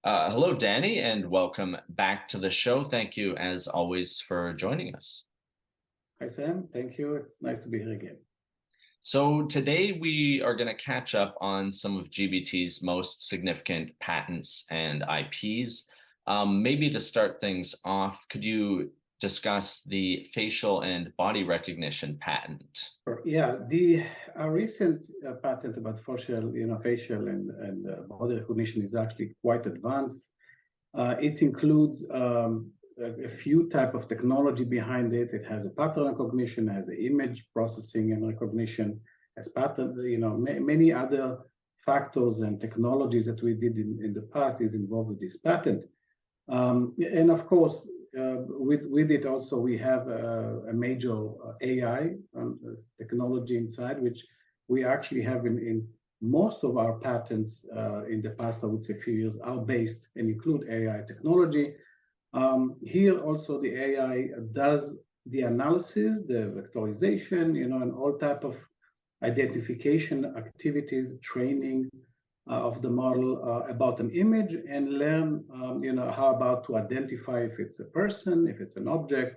Hello, Danny, and welcome back to the show. Thank you, as always, for joining us. Hi, Sam. Thank you. It's nice to be here again. So, today we are going to catch up on some of GBT's most significant patents and IPs. Maybe to start things off, could you discuss the facial and body recognition patent? Yeah, the recent patent about facial and body recognition is actually quite advanced. It includes a few type of technology behind it. It has a pattern recognition, has an image processing and recognition, has pattern, many other factors and technologies that we did in the past is involved with this patent. And of course, with it also, we have a major AI technology inside, which we actually have in most of our patents in the past, I would say, few years are based and include AI technology. Here also the AI does the analysis, the vectorization, and all type of identification activities, training of the model about an image and learn, how about to identify if it's a person, if it's an object,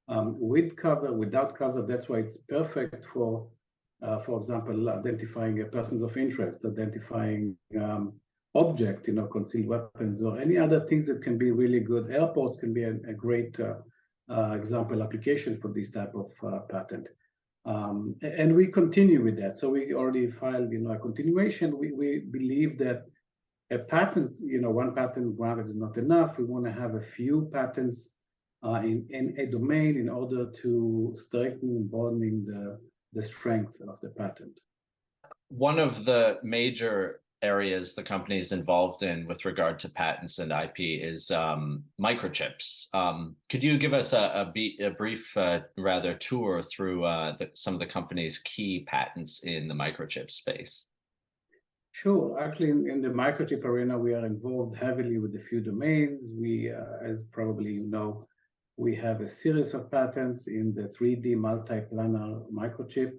with cover, without cover. That's why it's perfect for example, identifying a persons of interest, identifying object, concealed weapons, or any other things that can be really good. Airports can be a great example application for this type of patent. And we continue with that. So we already filed, a continuation. We believe that a patent, one patent granted is not enough. We want to have a few patents in a domain in order to strengthen and broadening the strength of the patent. One of the major areas the company is involved in with regard to patents and IP is microchips. Could you give us a brief, rather, tour through some of the company's key patents in the microchip space? Sure. Actually, in the microchip arena, we are involved heavily with a few domains. We, as probably you know, we have a series of patents in the 3D multi-planar microchip.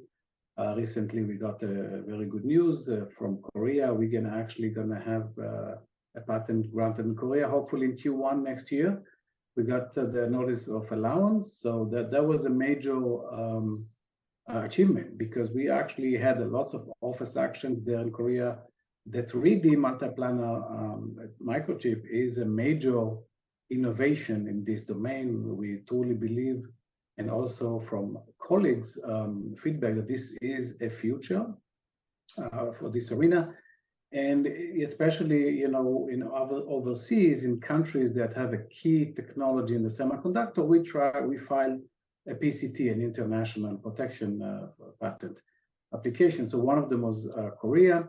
Recently, we got very good news from Korea. We're actually gonna have a patent granted in Korea, hopefully in Q1 next year. We got the notice of allowance, so that was a major achievement because we actually had lots of office actions there in Korea. The 3D multi-planar microchip is a major innovation in this domain. We truly believe, and also from colleagues' feedback, that this is a future for this arena. And especially, in overseas, in countries that have a key technology in the semiconductor, we filed a PCT, an international protection patent application. So one of them was Korea,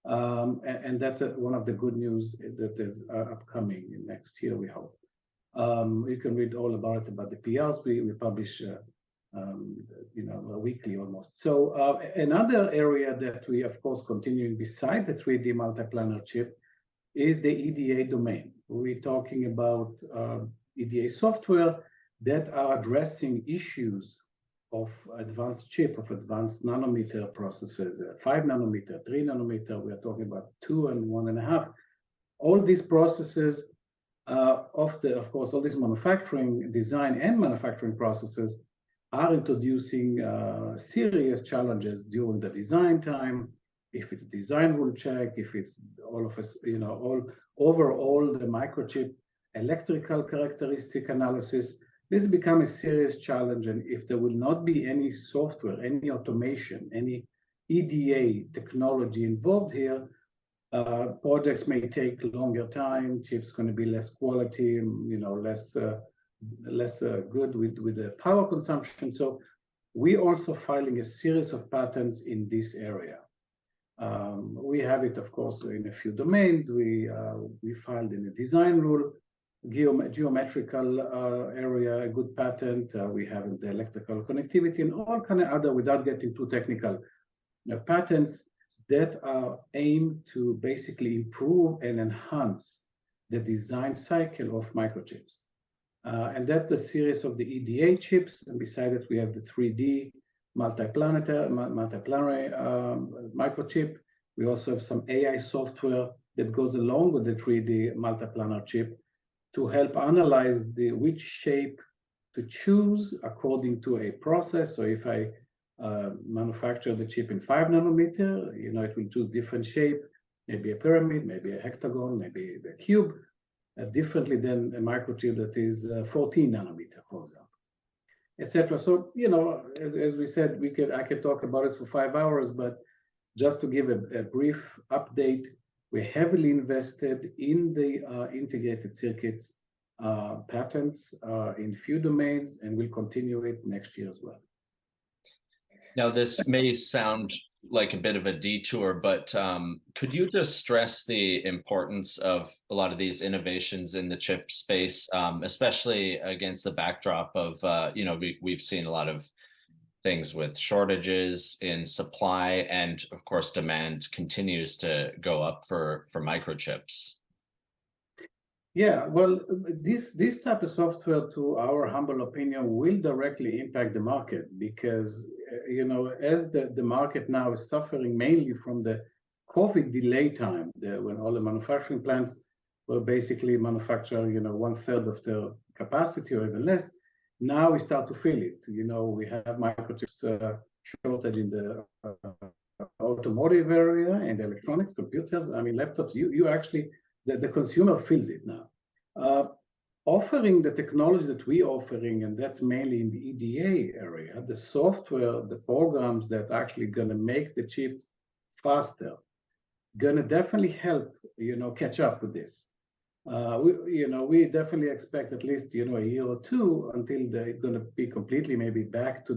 and that's one of the good news that is upcoming next year, we hope. You can read all about the PRs. We publish, weekly almost. So another area that we, of course, continuing beside the 3D multi-planar chip is the EDA domain. We're talking about EDA software that are addressing issues of advanced chip, of advanced nanometer processes, 5 nanometer, 3 nanometer. We are talking about 2 and 1.5. All these processes of course, all these manufacturing, design and manufacturing processes are introducing serious challenges during the design time. If it's design rule check, if it's all of us, overall the microchip electrical characteristic analysis, this has become a serious challenge. And if there will not be any software, any automation, any EDA technology involved here, projects may take longer time. Chips going to be less quality, less good with the power consumption. So we also filing a series of patents in this area. We have it, of course, in a few domains. We filed in the design rule, geometrical area, a good patent. We have the electrical connectivity and all kind of other, without getting too technical, patents that are aimed to basically improve and enhance the design cycle of microchips. And that's the series of the EDA chips. And beside it, we have the 3D multi-planar microchip. We also have some AI software that goes along with the 3D multiplanar chip to help analyze which shape to choose according to a process. So if I manufacture the chip in 5 nanometer, it will choose different shape, maybe a pyramid, maybe a hectagon, maybe a cube, differently than a microchip that is 14 nanometer, for example, etc. So, as we said, I could talk about this for 5 hours, but just to give a brief update, we're heavily invested in the integrated circuits patents in few domains, and we'll continue it next year as well. Now, this may sound like a bit of a detour, but could you just stress the importance of a lot of these innovations in the chip space, especially against the backdrop of, we've seen a lot of things with shortages in supply, and of course, demand continues to go up for microchips. Yeah, well, this type of software, to our humble opinion, will directly impact the market because, as the market now is suffering mainly from the COVID delay time, when all the manufacturing plants were basically manufacturing, 1/3 of their capacity or even less. Now we start to feel it. We have microchips shortage in the automotive area and electronics, computers, laptops. You actually, the consumer feels it now. Offering the technology that we're offering, and that's mainly in the EDA area, the software, the programs that actually going to make the chips faster, going to definitely help, catch up with this. We definitely expect at least, a year or two until they're going to be completely maybe back to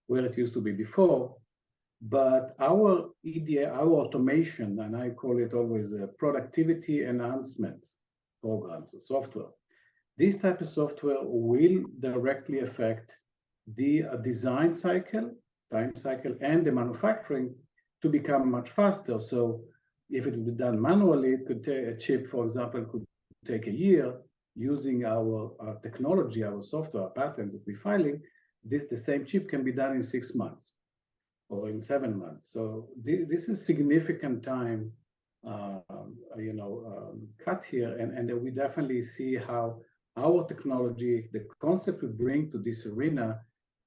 where it used to be before. But our EDA, our automation, and I call it always a productivity enhancement programs or software, this type of software will directly affect the design cycle, time cycle, and the manufacturing to become much faster. So if it would be done manually, it could take a chip, for example, could take a year. Using our technology, our software, our patents that we're filing, the same chip can be done in 6 months or in 7 months. So this is significant time, cut here, and we definitely see how our technology, the concept we bring to this arena,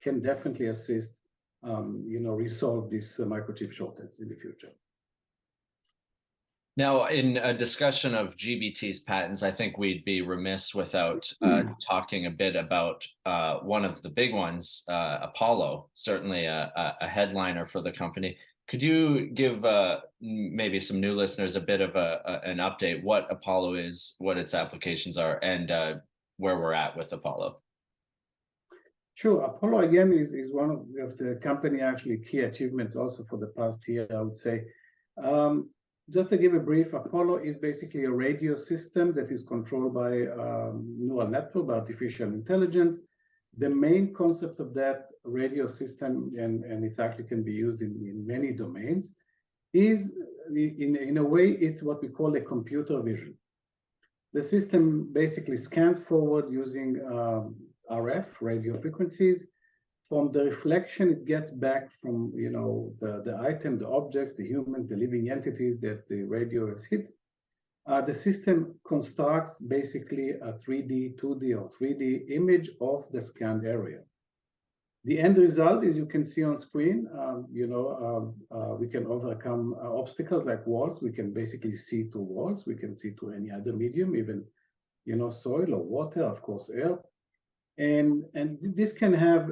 can definitely assist, resolve this microchip shortage in the future. Now, in a discussion of GBT's patents, I think we'd be remiss without talking a bit about one of the big ones, Apollo, certainly a headliner for the company. Could you give maybe some new listeners a bit of an update what Apollo is, what its applications are, and where we're at with Apollo? Sure. Apollo, again, is one of the company actually key achievements also for the past year, I would say. Just to give a brief, Apollo is basically a radio system that is controlled by neural network, artificial intelligence. The main concept of that radio system, and it actually can be used in many domains, is in a way, it's what we call a computer vision. The system basically scans forward using RF, radio frequencies. From the reflection, it gets back from the item, the objects, the humans, the living entities that the radio has hit. The system constructs basically a 3D, 2D, or 3D image of the scanned area. The end result, as you can see on screen, we can overcome obstacles like walls. We can basically see through walls. We can see through any other medium, even soil or water, of course, air. And this can have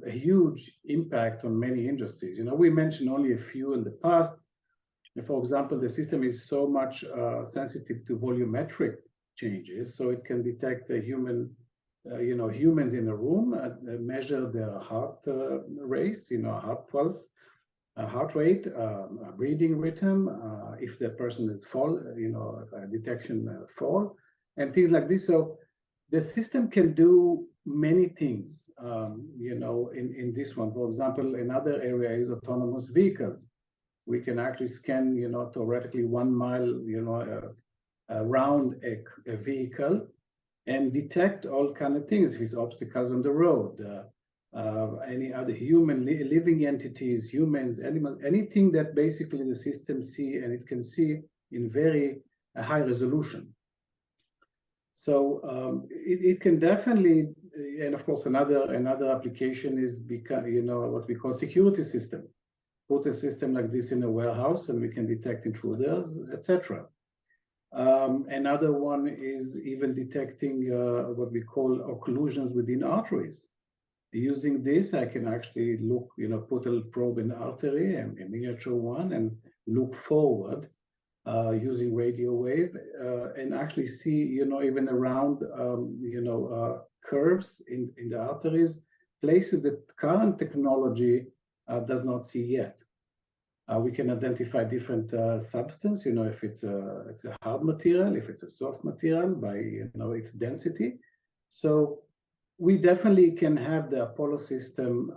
a huge impact on many industries. We mentioned only a few in the past. For example, the system is so much sensitive to volumetric changes, so it can detect a humans in a room, measure their heart race, heart pulse, heart rate, breathing rhythm, if the person is fall, detection fall, and things like this. So the system can do many things, in this one. For example, another area is autonomous vehicles. We can actually scan, theoretically 1 mile, around a vehicle and detect all kind of things, if it's obstacles on the road, any other human living entities, humans, animals, anything that basically the system see, and it can see in very a high resolution. So it can definitely, and of course another application is what we call security system. Put a system like this in a warehouse and we can detect intruders, etc. Another one is even detecting what we call occlusions within arteries. Using this, I can actually look, put a probe in the artery, a miniature one, and look forward using radio wave and actually see, even around, curves in the arteries, places that current technology does not see yet. We can identify different substance, if it's a hard material, if it's a soft material by, its density. So we definitely can have the Apollo system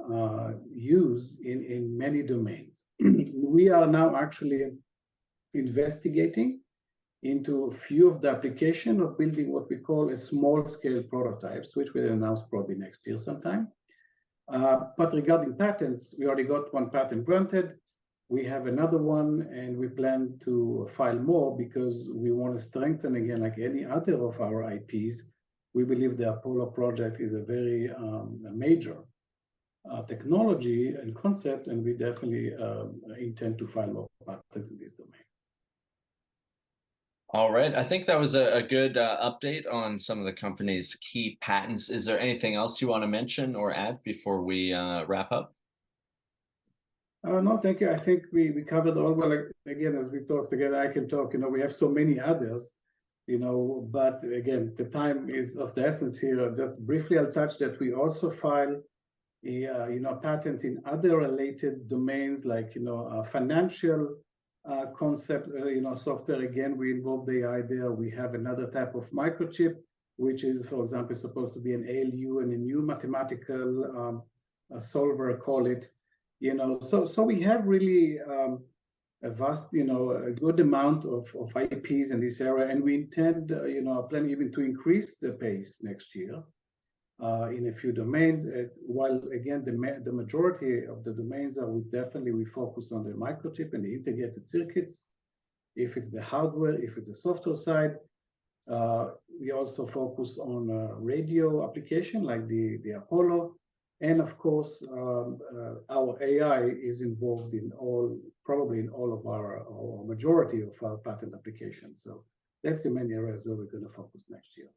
used in many domains. We are now actually investigating into a few of the application of building what we call a small-scale prototypes, which we'll announce probably next year sometime. But regarding patents, we already got one patent granted. We have another one, and we plan to file more because we want to strengthen, again, like any other of our IPs. We believe the Apollo project is a very major technology and concept, and we definitely intend to file more patents in this domain. All right. I think that was a good update on some of the company's key patents. Is there anything else you want to mention or add before we wrap up? No, thank you. I think we covered all. Well, again, as we talk together, I can talk. We have so many others, but again, the time is of the essence here. Just briefly, I'll touch that we also file, patents in other related domains like, financial concept, software. Again, we involve the AI there. We have another type of microchip, which is, for example, supposed to be an ALU and a new mathematical solver, call it. So we have really a vast, a good amount of IPs in this area, and we intend, plan even to increase the pace next year in a few domains. While again, the majority of the domains are we focus on the microchip and the integrated circuits. If it's the hardware, if it's the software side, we also focus on radio application like the Apollo. And of course, our AI is involved in probably in all of or majority of our patent applications. So that's the main areas where we're going to focus next year.